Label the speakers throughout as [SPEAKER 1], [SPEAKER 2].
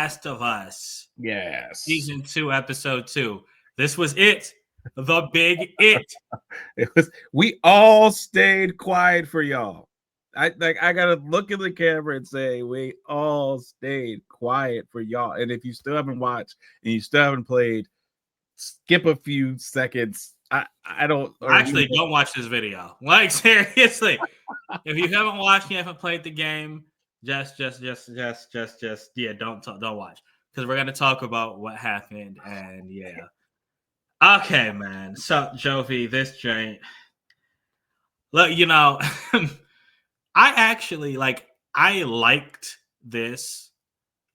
[SPEAKER 1] Last of Us,
[SPEAKER 2] Yes.
[SPEAKER 1] season 2, episode 2. This was it. The big it.
[SPEAKER 2] It was. We all stayed quiet for y'all. I gotta look at the camera and say we all stayed quiet for y'all. And if you still haven't watched and you still haven't played, skip a few seconds. I don't
[SPEAKER 1] Actually, don't watch this video. Like, seriously, if you haven't watched, you haven't played the game, just yeah, don't watch, because we're gonna talk about what happened. And yeah, okay, man. So Jovi, this joint, look, I actually I liked this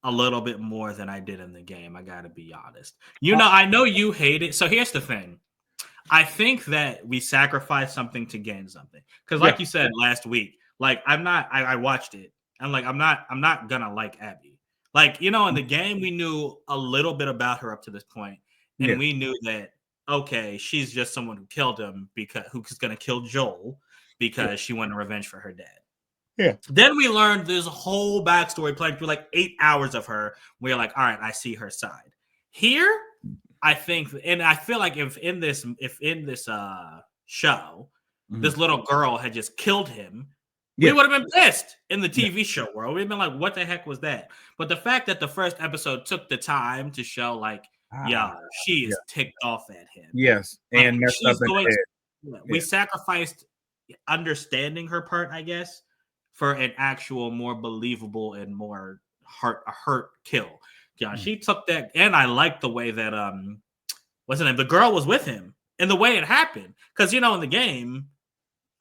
[SPEAKER 1] a little bit more than I did in the game. I gotta be honest. I know you hate it. So here's the thing. I think that we sacrifice something to gain something. Because, like you said last week, I watched it. And I'm not gonna like Abby. In the game, we knew a little bit about her up to this point, and we knew that okay, she's just someone who killed him who's gonna kill Joel because she wanted revenge for her dad.
[SPEAKER 2] Yeah.
[SPEAKER 1] Then we learned there's a whole backstory playing through 8 hours of her. We're like, all right, I see her side. Here, I think, and I feel like if in this show, this little girl had just killed him, we would have been pissed in the TV show world. We'd been like, what the heck was that? But the fact that the first episode took the time to show she is ticked off at him.
[SPEAKER 2] Yes, and messed up in the head.
[SPEAKER 1] We sacrificed understanding her part, I guess, for an actual more believable and more hurt kill. Yeah, she took that, and I like the way that what's her name? The girl was with him, and the way it happened. Because in the game,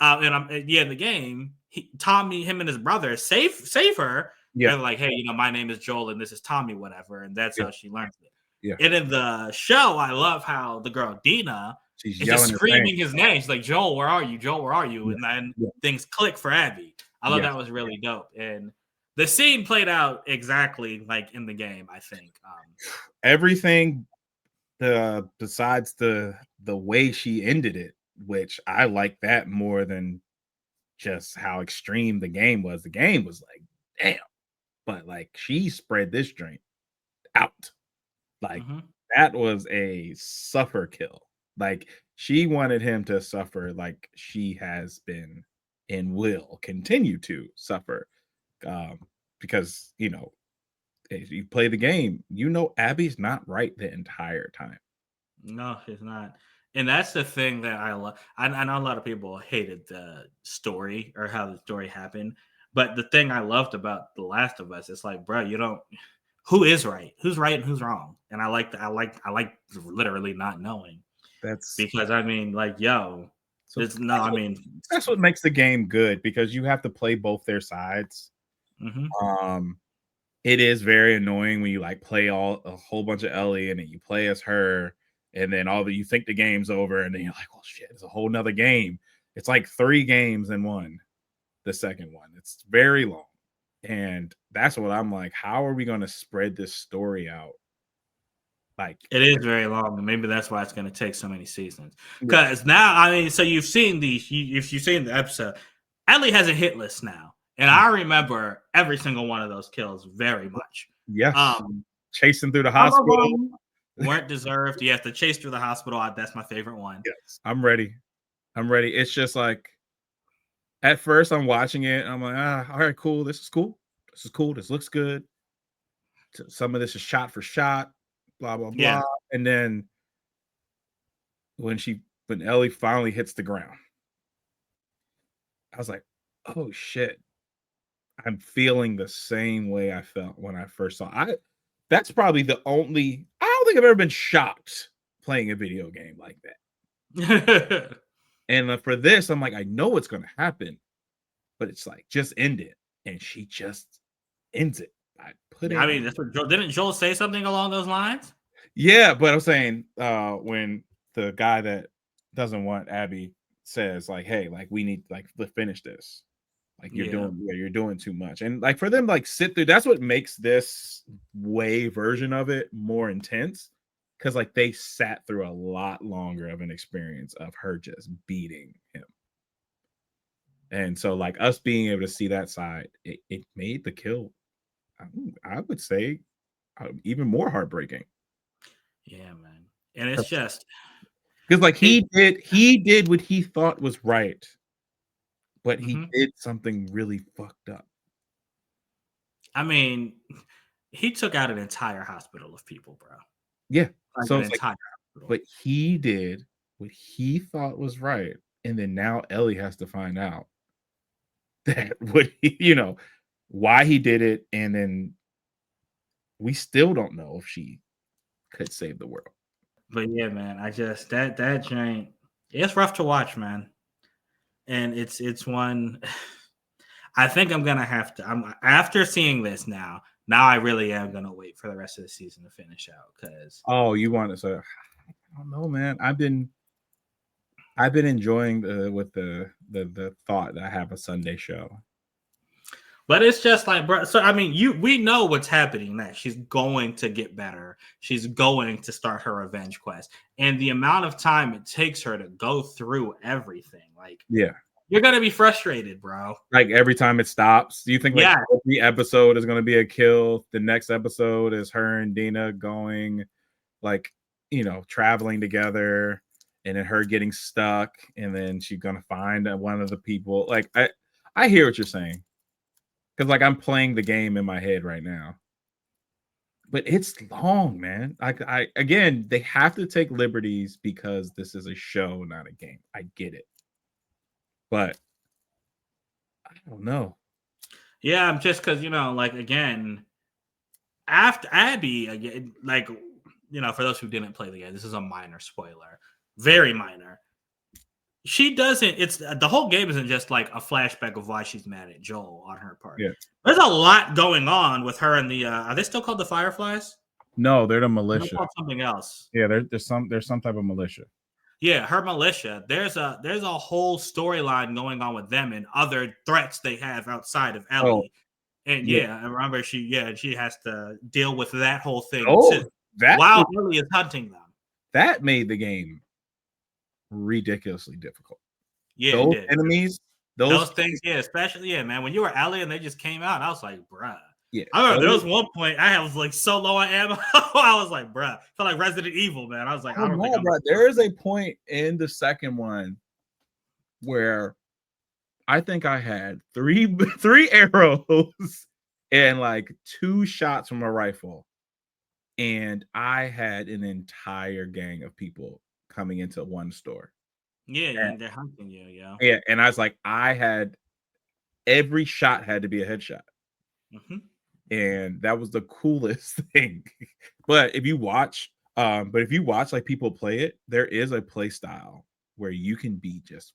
[SPEAKER 1] in the game, Tommy, him and his brother save her. Yeah, and like, hey, my name is Joel, and this is Tommy, whatever, and that's how she learns it. Yeah, and in the show, I love how the girl Dina is just screaming his name. She's like, Joel, where are you? Joel, where are you? And then things click for Abby. I thought that was really dope, and the scene played out exactly like in the game, I think.
[SPEAKER 2] Everything besides the way she ended it, which I like that more than just how extreme the game was. The game was like, damn. But she spread this drink out. That was a suffer kill. She wanted him to suffer like she has been and will continue to suffer. Because if you play the game, Abby's not right the entire time.
[SPEAKER 1] No, she's not. And that's the thing that I love. I know a lot of people hated the story or how the story happened, but the thing I loved about The Last of Us is bro, who is right, who's right, and who's wrong. And I like literally not knowing.
[SPEAKER 2] That's
[SPEAKER 1] because
[SPEAKER 2] that's what makes the game good, because you have to play both their sides.
[SPEAKER 1] Mm-hmm.
[SPEAKER 2] It is very annoying when you play a whole bunch of Ellie and then you play as her, and then you think the game's over, and then you're like, well, shit, it's a whole nother game. It's like 3 games in one. The second one, it's very long, and that's what I'm like. How are we going to spread this story out?
[SPEAKER 1] It is very long, and maybe that's why it's going to take so many seasons. Because now, so you've seen if you've seen the episode, Ellie has a hit list now. And I remember every single one of those kills very much.
[SPEAKER 2] Yes. Chasing through the hospital.
[SPEAKER 1] Weren't deserved. Yes, the chase through the hospital. That's my favorite one.
[SPEAKER 2] Yes. I'm ready. It's just at first I'm watching it. I'm like, all right, cool. This is cool. This looks good. Some of this is shot for shot, blah, blah, blah. Yeah. And then when Ellie finally hits the ground, I was like, oh shit. I'm feeling the same way I felt when I first saw it. That's probably I don't think I've ever been shocked playing a video game like that. And for this, I'm like, I know what's going to happen, but it's just end it. And she just ends it.
[SPEAKER 1] That's what didn't Joel say something along those lines?
[SPEAKER 2] Yeah, but I'm saying when the guy that doesn't want Abby says hey, we need to finish this. You're doing too much. And for them sit through, that's what makes this way version of it more intense, because they sat through a lot longer of an experience of her just beating him. And so us being able to see that side, it made the kill, I would say, even more heartbreaking.
[SPEAKER 1] Yeah, man. And it's just
[SPEAKER 2] Because like
[SPEAKER 1] it.
[SPEAKER 2] he did what he thought was right, but he
[SPEAKER 1] Mhm.
[SPEAKER 2] did something really fucked up.
[SPEAKER 1] I mean, he took out an entire hospital of people, bro.
[SPEAKER 2] Yeah.
[SPEAKER 1] Like
[SPEAKER 2] So
[SPEAKER 1] an
[SPEAKER 2] it's like,
[SPEAKER 1] entire hospital.
[SPEAKER 2] but he did what he thought was right, and then now Ellie has to find out that what why he did it, and then we still don't know if she could save the world.
[SPEAKER 1] But yeah, man, I just that joint. It's rough to watch, man. And it's one. I think I'm gonna have to. I'm after seeing this now. Now I really am gonna wait for the rest of the season to finish out because.
[SPEAKER 2] Oh, you want to say? I don't know, man. I've been enjoying the thought that I have a Sunday show.
[SPEAKER 1] But it's just like, bro. So I mean, we know what's happening next. She's going to get better. She's going to start her revenge quest, and the amount of time it takes her to go through everything, like
[SPEAKER 2] Yeah.
[SPEAKER 1] you're gonna be frustrated, bro.
[SPEAKER 2] Like every time it stops, do you think like
[SPEAKER 1] Yeah,
[SPEAKER 2] every episode is going to be a kill? The next episode is her and Dina going like, traveling together, and then her getting stuck, and then she's going to find one of the people. Like I hear what you're saying. Cuz like I'm playing the game in my head right now. But it's long, man. I again, they have to take liberties because this is a show, not a game. I get it. But I don't know.
[SPEAKER 1] yeah. I'm just because like again, after Abby, again, like for those who didn't play the game, this is a minor spoiler, very minor. She doesn't. It's the whole game isn't just like a flashback of why she's mad at Joel on her part.
[SPEAKER 2] Yeah.
[SPEAKER 1] There's a lot going on with her and the. Are they still called the Fireflies?
[SPEAKER 2] No, they're the
[SPEAKER 1] They're
[SPEAKER 2] militia.
[SPEAKER 1] called something else.
[SPEAKER 2] Yeah, there's some type of militia.
[SPEAKER 1] Yeah, her militia. There's a whole storyline going on with them and other threats they have outside of
[SPEAKER 2] Oh,
[SPEAKER 1] Ellie. And
[SPEAKER 2] yeah.
[SPEAKER 1] yeah, I remember she has to deal with that whole thing
[SPEAKER 2] Oh,
[SPEAKER 1] too,
[SPEAKER 2] that
[SPEAKER 1] while Ellie is hunting them.
[SPEAKER 2] that made the game ridiculously difficult.
[SPEAKER 1] Yeah, it
[SPEAKER 2] Those
[SPEAKER 1] did.
[SPEAKER 2] enemies,
[SPEAKER 1] Those
[SPEAKER 2] those
[SPEAKER 1] things, yeah, especially man. When you were Ellie and they just came out, I was like, bruh.
[SPEAKER 2] yeah,
[SPEAKER 1] I remember there
[SPEAKER 2] those
[SPEAKER 1] was one point I was like so low on ammo. I was like, bruh. Felt like Resident Evil, man. I was like, I
[SPEAKER 2] oh
[SPEAKER 1] don't think
[SPEAKER 2] no,
[SPEAKER 1] I'm.
[SPEAKER 2] bro. There is a point in the second one where I think I had three arrows and like 2 shots from a rifle, and I had an entire gang of people coming into one store.
[SPEAKER 1] Yeah,
[SPEAKER 2] And,
[SPEAKER 1] and they're hunting you, yeah.
[SPEAKER 2] yeah, and I was like, I had every shot had to be a headshot,
[SPEAKER 1] Hmm.
[SPEAKER 2] and that was the coolest thing. But if you watch like people play it, there is a play style where you can be just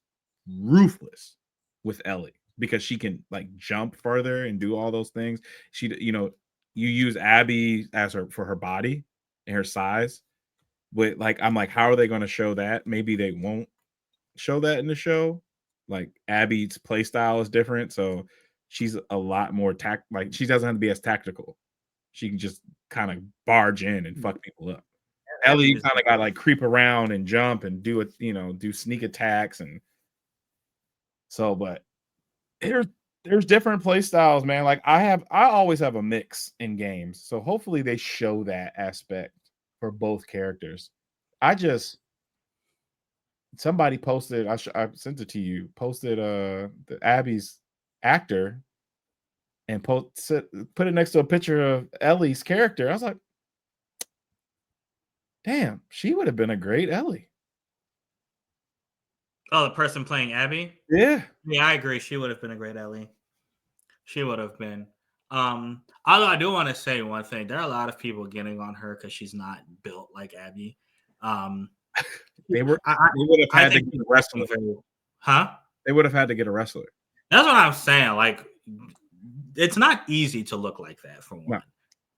[SPEAKER 2] ruthless with Ellie because she can like jump further and do all those things. You use Abby as for her body and her size. But like I'm like, how are they going to show that? Maybe they won't show that in the show. Like Abby's play style is different, so she's a lot more like she doesn't have to be as tactical. She can just kind of barge in and fuck people up.
[SPEAKER 1] Abby
[SPEAKER 2] Ellie
[SPEAKER 1] is
[SPEAKER 2] kind of got like creep around and jump and do it, do sneak attacks and so. But there's there's different play styles, man. Like I always have a mix in games, so hopefully they show that aspect for both characters. I just somebody posted, I sent it to you, posted the Abby's actor and put it next to a picture of Ellie's character. I was like, damn, she would have been a great Ellie.
[SPEAKER 1] oh, the person playing Abby.
[SPEAKER 2] Yeah.
[SPEAKER 1] Yeah, I agree. She would have been a great Ellie. She would have been. Although I do want to say one thing, there are a lot of people getting on her because she's not built like Abby. Um,
[SPEAKER 2] They
[SPEAKER 1] I,
[SPEAKER 2] would have
[SPEAKER 1] I
[SPEAKER 2] had to
[SPEAKER 1] think
[SPEAKER 2] get a wrestler.
[SPEAKER 1] huh?
[SPEAKER 2] They would have had to get a wrestler.
[SPEAKER 1] That's what I'm saying. Like, it's not easy to look like that for one.
[SPEAKER 2] No.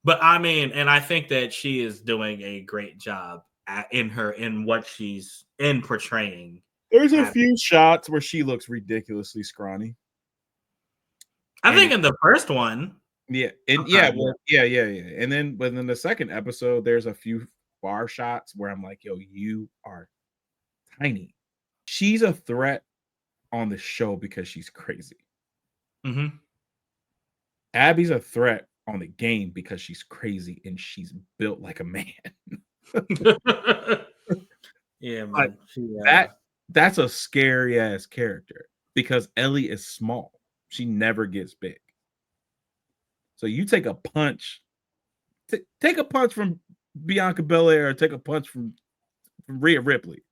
[SPEAKER 1] But I mean, and I think that she is doing a great job in what she's in portraying.
[SPEAKER 2] There's a
[SPEAKER 1] Abby.
[SPEAKER 2] few shots where she looks ridiculously scrawny.
[SPEAKER 1] I think in the first one.
[SPEAKER 2] Yeah, and yeah. And then, but in the second episode, there's a few bar shots where I'm like, "Yo, you are tiny." She's a threat on the show because she's crazy.
[SPEAKER 1] Mm-hmm.
[SPEAKER 2] Abby's a threat on the game because she's crazy and she's built like a man.
[SPEAKER 1] Yeah,
[SPEAKER 2] Like
[SPEAKER 1] man. She,
[SPEAKER 2] that's a scary ass character because Ellie is small. She never gets big. So you take a punch, take a punch from Bianca Belair, or take a punch from Rhea Ripley.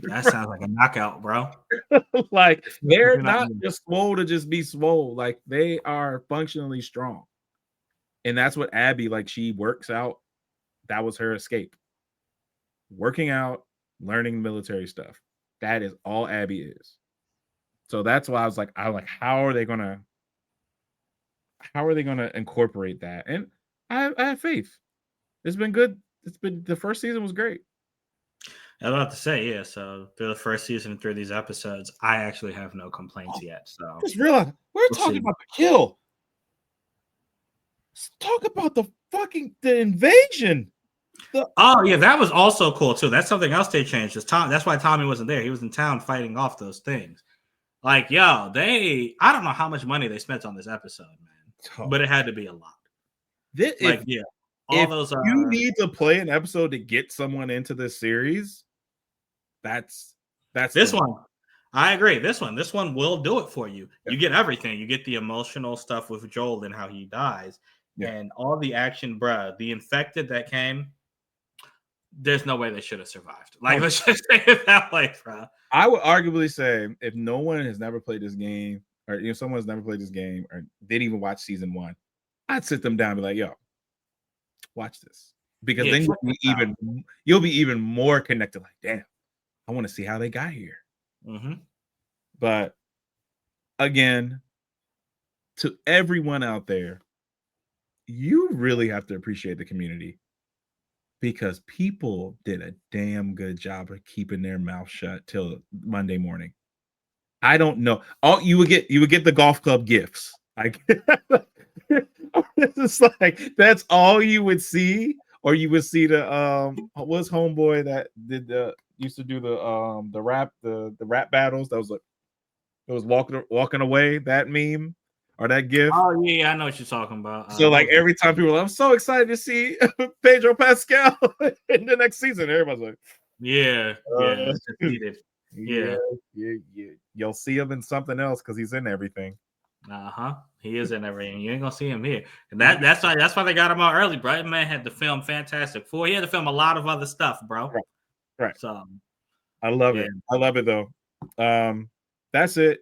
[SPEAKER 1] that sounds like a knockout, bro.
[SPEAKER 2] Like they're
[SPEAKER 1] You're
[SPEAKER 2] not just swole to just be swole. Like they are functionally strong. And that's what Abby, like she works out. That was her escape. Working out, learning military stuff. That is all Abby is. So that's why I was like, how are they gonna incorporate that? And I have faith. It's been good. The first season was great.
[SPEAKER 1] I was about to say, yeah. So through the first season, through these episodes, I actually have no complaints yet. So
[SPEAKER 2] Just realize we're talking about the kill. Let's talk about the invasion.
[SPEAKER 1] Oh yeah, that was also cool too. That's something else they changed. That's why Tommy wasn't there. He was in town fighting off those things. Like, yo, I don't know how much money they spent on this episode, man, but it had to be a lot. Like, yeah, all those.
[SPEAKER 2] You need to play an episode to get someone into this series. That's
[SPEAKER 1] this one. I agree. This one will do it for you. You get everything. You get the emotional stuff with Joel and how he dies, and all the action, bruh. The infected that came. There's no way they should have survived. Like, let's just say it that way, bro.
[SPEAKER 2] I would arguably say if no one has never played this game, or someone's never played this game, or didn't even watch season 1, I'd sit them down and be like, "Yo, watch this," because then you'll be even more connected. Like, damn, I want to see how they got here.
[SPEAKER 1] Mm-hmm.
[SPEAKER 2] But again, to everyone out there, you really have to appreciate the community. Because people did a damn good job of keeping their mouth shut till Monday morning. I don't know. You would get the golf club gifts. Like it's like that's all you would see, or you would see the what's homeboy that used to do the rap battles. That was like it was walking away, that meme. Or that gift.
[SPEAKER 1] Oh yeah, I know what you're talking about.
[SPEAKER 2] So like every time people, I'm so excited to see Pedro Pascal in the next season. Everybody's like,
[SPEAKER 1] yeah,
[SPEAKER 2] you'll see him in something else because he's in everything.
[SPEAKER 1] He is in everything. You ain't gonna see him here. And that's why they got him out early, bro. Man had to film Fantastic Four. He had to film a lot of other stuff, bro.
[SPEAKER 2] Right.
[SPEAKER 1] So
[SPEAKER 2] I love it. I love it though. That's it.